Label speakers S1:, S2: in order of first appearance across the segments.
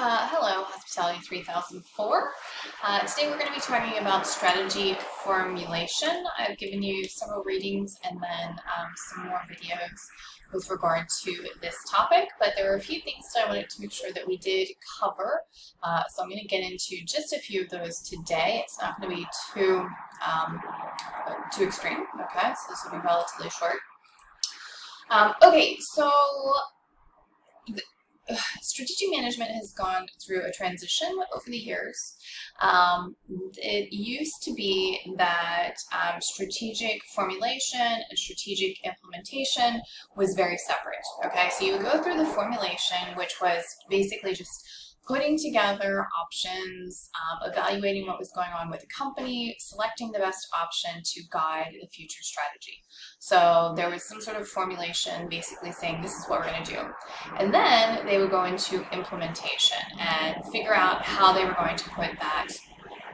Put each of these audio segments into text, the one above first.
S1: Hello, Hospitality 3004. Today we're going to be talking about strategy formulation. I've given you several readings and then some more videos with regard to this topic, but there were a few things that I wanted to make sure that we did cover. So I'm going to get into just a few of those today. It's not going to be too extreme, okay? So this will be relatively short. Okay, so strategic management has gone through a transition over the years. It used to be that strategic formulation and strategic implementation was very separate. Okay, so you would go through the formulation, which was basically just putting together options, evaluating what was going on with the company, selecting the best option to guide the future strategy. So there was some sort of formulation basically saying this is what we're going to do. And then they would go into implementation and figure out how they were going to put that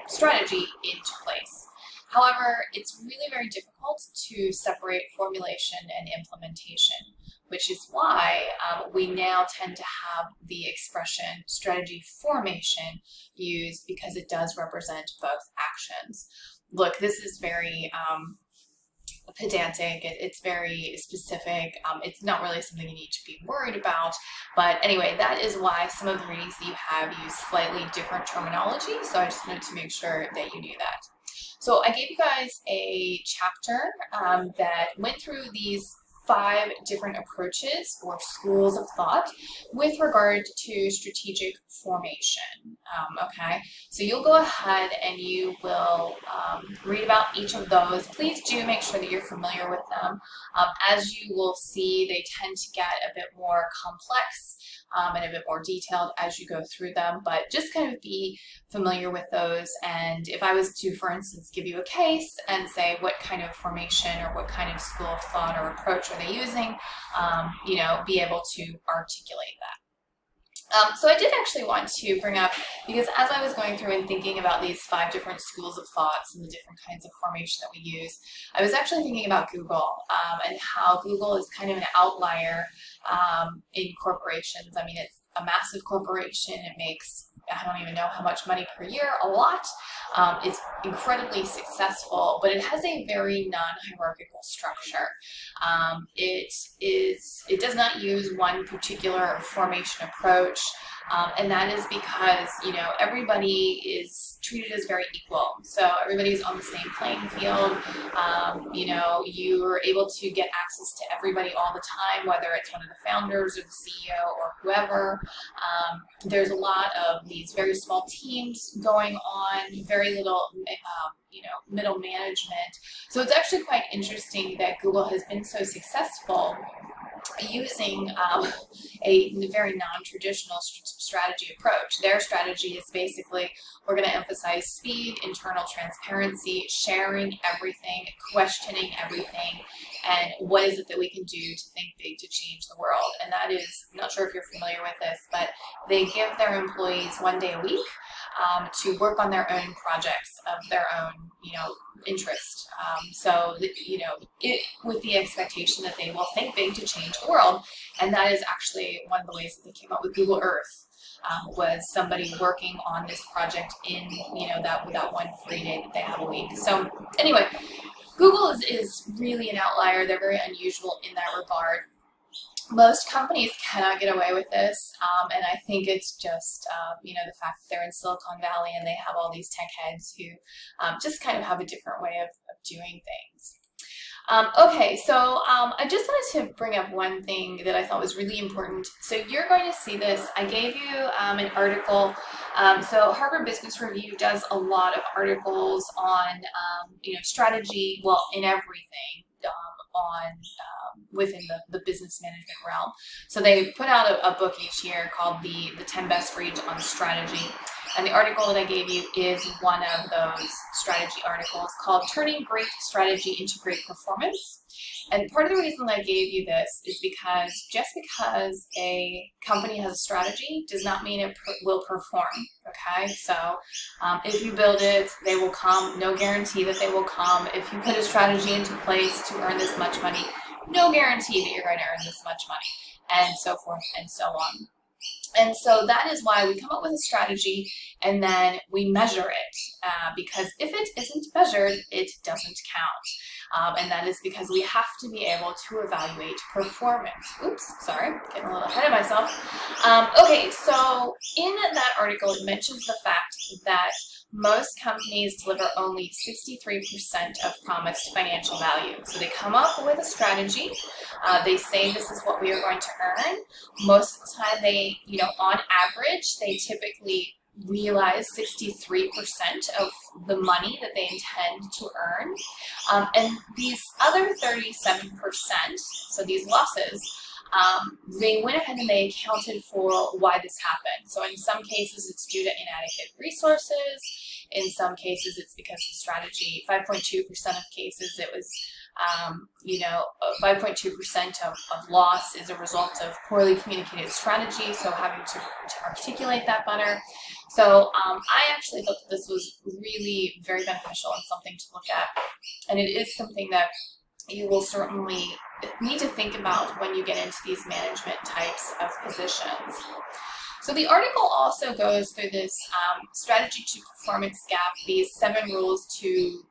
S1: strategy into place. However, it's really very difficult to separate formulation and implementation, which is why we now tend to have the expression strategy formation used because it does represent both actions. Look, this is very pedantic, it's very specific, it's not really something you need to be worried about, but anyway, that is why some of the readings that you have use slightly different terminology, so I just wanted to make sure that you knew that. So I gave you guys a chapter that went through these 5 different approaches or schools of thought with regard to strategic formation. Okay, so you'll go ahead and you will read about each of those. Please do make sure that you're familiar with them. As you will see, they tend to get a bit more complex and a bit more detailed as you go through them, but just kind of be familiar with those. And if I was to, for instance, give you a case and say what kind of formation or what kind of school of thought or approach are they using, be able to articulate that. So I did actually want to bring up, because as I was going through and thinking about these 5 different schools of thoughts and the different kinds of formation that we use, I was actually thinking about Google and how Google is kind of an outlier in corporations. I mean, it's a massive corporation. It makes, I don't even know how much money per year, a lot. It's incredibly successful, but it has a very non-hierarchical structure. It does not use one particular formation approach, and that is because, everybody is treated as very equal. So everybody's on the same playing field. You're able to get access to everybody all the time, whether it's one of the founders or the CEO or whoever. There's a lot of these very small teams going on, very little, middle management. So it's actually quite interesting that Google has been so successful using a very non-traditional strategy approach. Their strategy is basically, we're going to emphasize speed, internal transparency, sharing everything, questioning everything, and what is it that we can do to think big to change the world. And that is, I'm not sure if you're familiar with this, but they give their employees 1 day a week to work on their own projects of their own, interest. With the expectation that they will think big to change the world. And that is actually one of the ways that they came up with Google Earth. Was somebody working on this project in, that 1 free day that they have a week. So anyway, Google is really an outlier. They're very unusual in that regard. Most companies cannot get away with this, and I think it's just, the fact that they're in Silicon Valley and they have all these tech heads who just kind of have a different way of doing things. Okay, so I just wanted to bring up one thing that I thought was really important. So you're going to see this. I gave you an article. So Harvard Business Review does a lot of articles on, strategy, well, in everything. Within the business management realm. So they put out a book each year called the 10 Best Reads on Strategy. And the article that I gave you is one of those strategy articles called Turning Great Strategy into Great Performance. And part of the reason that I gave you this is because just because a company has a strategy does not mean it will perform, okay? So if you build it, they will come. No guarantee that they will come. If you put a strategy into place to earn this much money, no guarantee that you're going to earn this much money, and so forth and so on. And so that is why we come up with a strategy and then we measure it, because if it isn't measured, it doesn't count. And that is because we have to be able to evaluate performance. Oops, sorry, getting a little ahead of myself. Okay, so in that article, it mentions the fact that most companies deliver only 63% of promised financial value. So they come up with a strategy. They say this is what we are going to earn. Most of the time they, on average, they typically realize 63% of the money that they intend to earn. And these other 37%, so these losses, they went ahead and they accounted for why this happened. So in some cases, it's due to inadequate resources. In some cases, it's because the strategy, 5.2% of cases, it was, 5.2% of loss is a result of poorly communicated strategy, so having to articulate that better. So I actually thought that this was really very beneficial and something to look at. And it is something that you will certainly need to think about when you get into these management types of positions. So the article also goes through this strategy to performance gap, these 7 rules to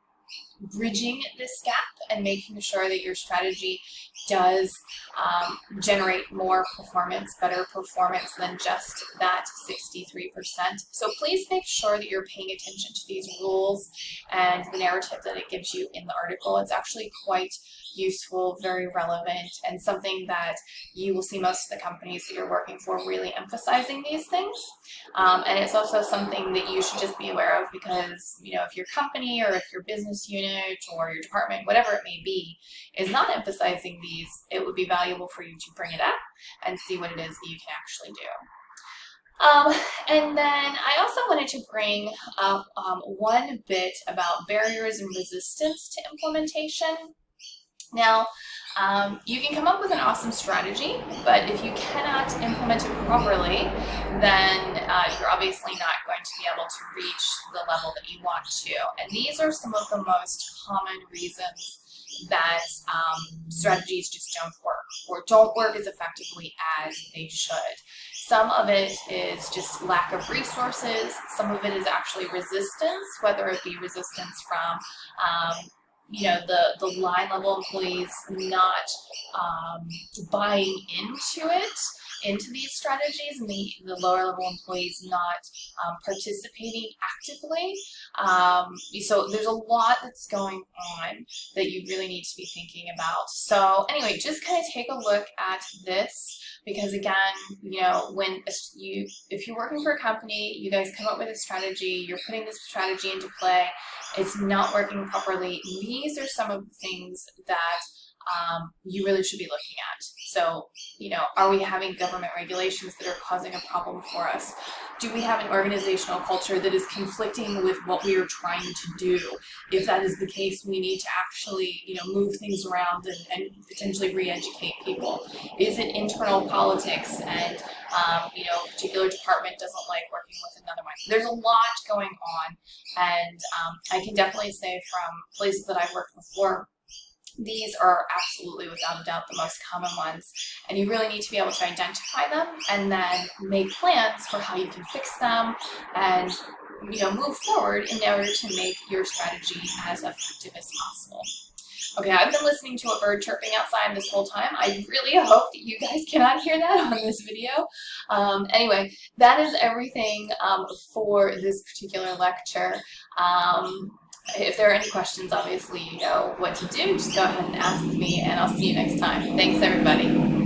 S1: bridging this gap and making sure that your strategy does generate more performance, better performance than just that 63%. So please make sure that you're paying attention to these rules and the narrative that it gives you in the article. It's actually quite useful, very relevant, and something that you will see most of the companies that you're working for really emphasizing these things. And it's also something that you should just be aware of because, if your company or if your business unit or your department, whatever it may be, is not emphasizing these, it would be valuable for you to bring it up and see what it is that you can actually do. And then I also wanted to bring up one bit about barriers and resistance to implementation. Now, you can come up with an awesome strategy, but if you cannot implement it properly, then you're obviously not going to be able to reach the level that you want to. And these are some of the most common reasons that strategies just don't work or don't work as effectively as they should. Some of it is just lack of resources. Some of it is actually resistance, whether it be resistance from the line level employees not buying into these strategies, and the lower level employees not participating actively. So there's a lot that's going on that you really need to be thinking about. So anyway, just kind of take a look at this, because again, if you're working for a company, you guys come up with a strategy, you're putting this strategy into play, it's not working properly. These are some of the things that you really should be looking at. So, are we having government regulations that are causing a problem for us? Do we have an organizational culture that is conflicting with what we are trying to do? If that is the case, we need to actually, move things around and potentially re-educate people. Is it internal politics and, a particular department doesn't like working with another one? There's a lot going on, and I can definitely say from places that I've worked before, these are absolutely, without a doubt, the most common ones, and you really need to be able to identify them and then make plans for how you can fix them and move forward in order to make your strategy as effective as possible. Okay, I've been listening to a bird chirping outside this whole time. I really hope that you guys cannot hear that on this video. Anyway, that is everything for this particular lecture. If there are any questions, obviously you know what to do. Just go ahead and ask me, and I'll see you next time. Thanks, everybody.